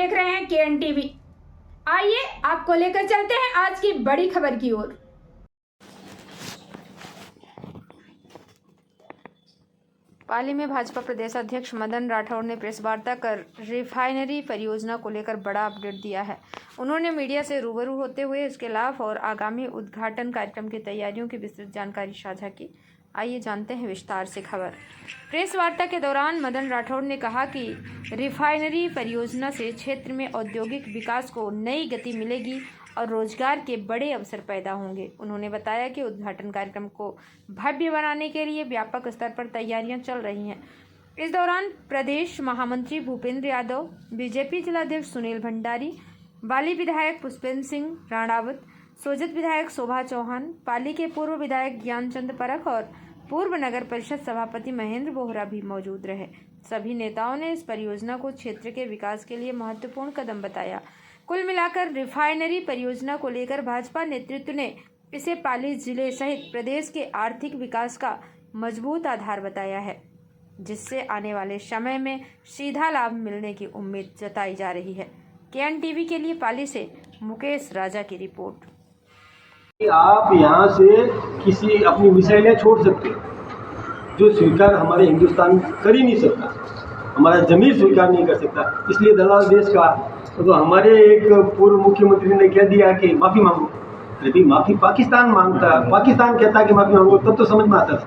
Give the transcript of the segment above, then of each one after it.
देख रहे हैं केएन टीवी। आइए आपको लेकर चलते हैं आज की बड़ी खबर की ओर। पाली में भाजपा प्रदेश अध्यक्ष मदन राठौड़ ने प्रेस वार्ता कर रिफाइनरी परियोजना को लेकर बड़ा अपडेट दिया है। उन्होंने मीडिया से रूबरू होते हुए इसके लाभ और आगामी उद्घाटन कार्यक्रम की तैयारियों की विस्तृत जानकारी साझा की। आइए जानते हैं विस्तार से खबर। प्रेस वार्ता के दौरान मदन राठौड़ ने कहा कि रिफाइनरी परियोजना से क्षेत्र में औद्योगिक विकास को नई गति मिलेगी और रोजगार के बड़े अवसर पैदा होंगे। उन्होंने बताया कि उद्घाटन कार्यक्रम को भव्य बनाने के लिए व्यापक स्तर पर तैयारियां चल रही हैं। इस दौरान प्रदेश महामंत्री भूपेंद्र यादव, बीजेपी जिलाध्यक्ष सुनील भंडारी, बाली विधायक पुष्पेंद्र सिंह राणावत, सोजत विधायक शोभा चौहान, पाली के पूर्व विधायक ज्ञानचंद परख और पूर्व नगर परिषद सभापति महेंद्र बोहरा भी मौजूद रहे। सभी नेताओं ने इस परियोजना को क्षेत्र के विकास के लिए महत्वपूर्ण कदम बताया। कुल मिलाकर रिफाइनरी परियोजना को लेकर भाजपा नेतृत्व ने इसे पाली जिले सहित प्रदेश के आर्थिक विकास का मजबूत आधार बताया है, जिससे आने वाले समय में सीधा लाभ मिलने की उम्मीद जताई जा रही है। केएन टीवी के लिए पाली से मुकेश राजा की रिपोर्ट। आप यहाँ से किसी अपनी मिसाइलें छोड़ सकते हो, जो स्वीकार हमारे हिंदुस्तान कर ही नहीं सकता, हमारा ज़मीर स्वीकार नहीं कर सकता। इसलिए दलाल देश का तो हमारे एक पूर्व मुख्यमंत्री ने कह दिया कि माफ़ी मांगो। अरे माफ़ी पाकिस्तान मांगता, पाकिस्तान कहता कि माफ़ी मांगो, तब तो समझ में आता था।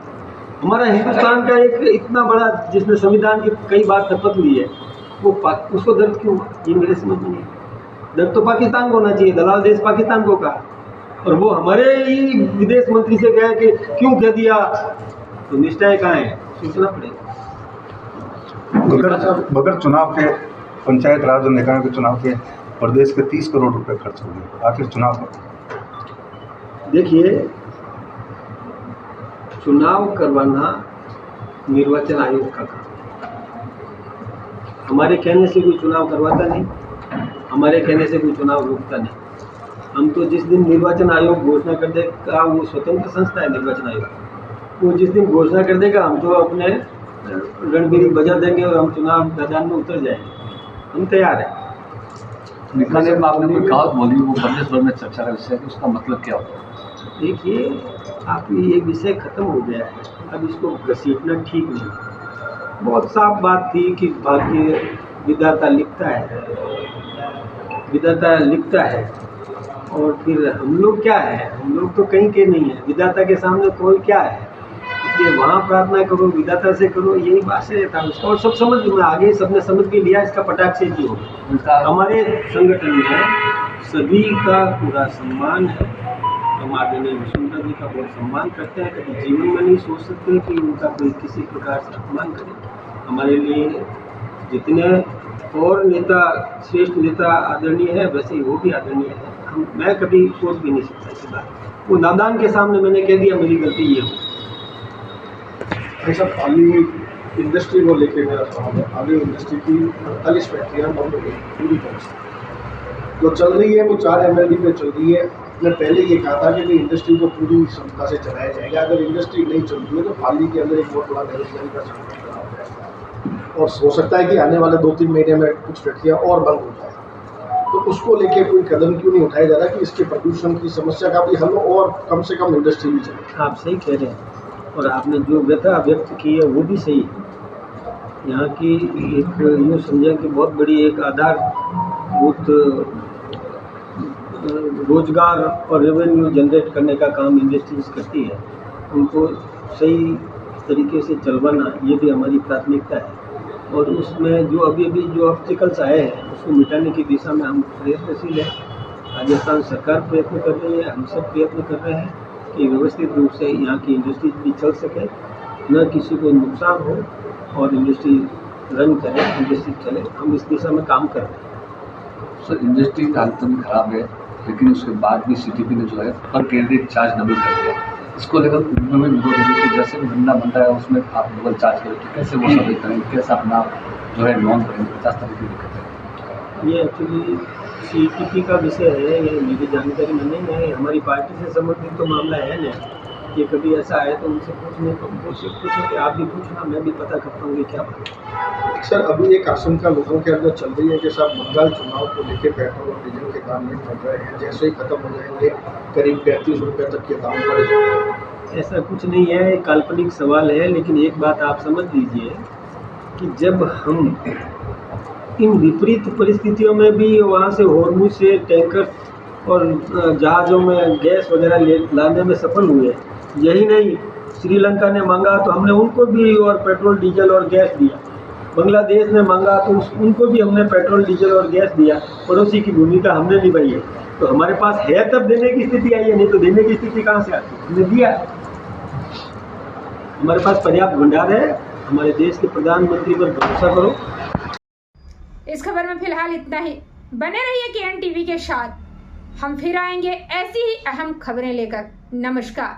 हमारा हिंदुस्तान का एक इतना बड़ा, जिसने संविधान की कई बार शपथ ली है, वो उसको दर्द क्यों? ये मेरे समझ में नहीं। दर्द तो पाकिस्तान को होना चाहिए, दलाल देश पाकिस्तान को कहा, और वो हमारे ही विदेश मंत्री से कहे कि क्यों कह दिया, तो निष्ठाएं कहाँ है, सोचना पड़ेगा। बगैर चुनाव के पंचायत राज और निकायों के चुनाव के प्रदेश के 30 करोड़ रुपए खर्च हो गए, आखिर चुनाव में? देखिए, चुनाव करवाना निर्वाचन आयोग का काम। हमारे कहने से कोई चुनाव करवाता नहीं, हमारे कहने से कोई चुनाव रोकता नहीं। हम तो जिस दिन निर्वाचन आयोग घोषणा कर देगा, वो स्वतंत्र संस्था है निर्वाचन आयोग, वो जिस दिन घोषणा कर देगा, हम तो अपने रणबीरी बजा देंगे और हम चुनाव मैदान में उतर जाएंगे। हम तैयार हैं। निकाले में आपने कोई कहावत बोली, वो प्रदेश भर में चर्चा का विषय है, उसका मतलब क्या होता है? देखिए, आप ये विषय खत्म हो गया है, अब इसको घसीटना ठीक नहीं। बहुत साफ बात थी कि भारतीय विधाता लिखता है और फिर हम लोग क्या है, हम लोग तो कहीं के नहीं है, विधाता के सामने कोई क्या है, इसलिए वहाँ प्रार्थना करो, विधाता से करो, यही बात था उसका। और सब समझ में आगे, सबने समझ भी लिया, इसका पटाख से जी होगा। हमारे संगठन में सभी का पूरा सम्मान है। हम आदरणीय वसुंधरा जी का बहुत सम्मान करते हैं, कभी जीवन में नहीं सोच सकते कि उनका कोई किसी प्रकार से अपमान करे। हमारे लिए जितने और नेता, श्रेष्ठ नेता आदरणीय है, वैसे ही वो भी आदरणीय है। मैं कभी सोच भी नहीं सकता इस बात। वो नादान के सामने मैंने कह दिया, मेरी गलती ये हो। ऐसा पाली इंडस्ट्री को लेकर मेरा सवाल है। पाली इंडस्ट्री की 48 फैक्ट्रियाँ बंद हो गई पूरी तरह से। जो चल रही है वो 4 MLD पे चल रही है। मैं पहले ये कहा था कि इंडस्ट्री को पूरी क्षमता से चलाया जाएगा। अगर इंडस्ट्री नहीं चल रही है तो पाली के अंदर एक बहुत बड़ा बेरोजगारी का संकट खड़ा हो जाएगा, और हो सकता है कि आने वाले 2-3 महीने में कुछ फैक्ट्रियाँ और बंद हो जाए। तो उसको लेके कोई कदम क्यों नहीं उठाया जा रहा कि इसके प्रदूषण की समस्या का भी हल हो और कम से कम इंडस्ट्री भी चले? आप सही कह रहे हैं, और आपने जो व्यथा व्यक्त की है वो भी सही है। यहाँ की एक यूँ समझें कि बहुत बड़ी एक आधारभूत रोजगार और रेवेन्यू जनरेट करने का काम इंडस्ट्रीज करती है। उनको सही तरीके से चलवाना, ये भी हमारी प्राथमिकता है। और उसमें जो अभी जो ऑब्स्टिकल्स आए हैं, उसको मिटाने की दिशा में हम प्रयत्नशील हैं। राजस्थान सरकार प्रयत्न कर रही है, हम सब प्रयत्न कर रहे हैं कि व्यवस्थित रूप से यहाँ की इंडस्ट्री भी चल सके, न किसी को नुकसान हो, और इंडस्ट्री रन करे, इंडस्ट्री चले। हम इस दिशा में काम कर रहे हैं। सर, इंडस्ट्री की हालत भी खराब है, लेकिन उसके बाद भी CTP ने जो है पर कैंडिडेट चार्ज डबल कर दिया। इसको लेकर में जैसे धंधा बनता है उसमें आप डबल चार्ज करें, तो कैसे वो सब करें, कैसे अपना जो है नॉन करेंगे? 50 तरह की दिक्कत है। ये एक्चुअली CTP का विषय है, ये मेरी जानकारी में नहीं है। हमारी पार्टी से संबंधित तो मामला है नहीं, ये कभी ऐसा है तो उनसे पूछने को पूछोगे, आप भी पूछना, मैं भी पता करता हूँ कि क्या बात है। सर, अभी एक आशंका लोगों के अंदर चल रही है कि साहब बंगाल चुनाव को लेकर पेट्रोल और डीजल के दाम नहीं बढ़ रहे हैं, जैसे ही खत्म हो जाएंगे करीब 35 रुपये तक के दाम बढ़ जाएंगे। ऐसा कुछ नहीं है, एक काल्पनिक सवाल है, लेकिन एक बात आप समझ लीजिए कि जब हम इन विपरीत परिस्थितियों में भी वहाँ से हॉर्मुज़ से टैंकर और जहाज़ों में गैस वगैरह लाने में सफल हुए, यही नहीं श्रीलंका ने मांगा तो हमने उनको भी और पेट्रोल डीजल और गैस दिया, बांग्लादेश ने मांगा तो उनको भी हमने पेट्रोल डीजल और गैस दिया। पड़ोसी की भूमिका हमने निभाई है, तो हमारे पास है तब देने की स्थिति आई है, नहीं तो देने की स्थिति कहाँ से आती, हमने दिया। हमारे पास पर्याप्त भंडार है, हमारे देश के प्रधानमंत्री पर भरोसा करो। इस खबर में फिलहाल इतना ही। बने रहिए KN टीवी के साथ, हम फिर आएंगे ऐसी ही अहम खबरें लेकर। नमस्कार।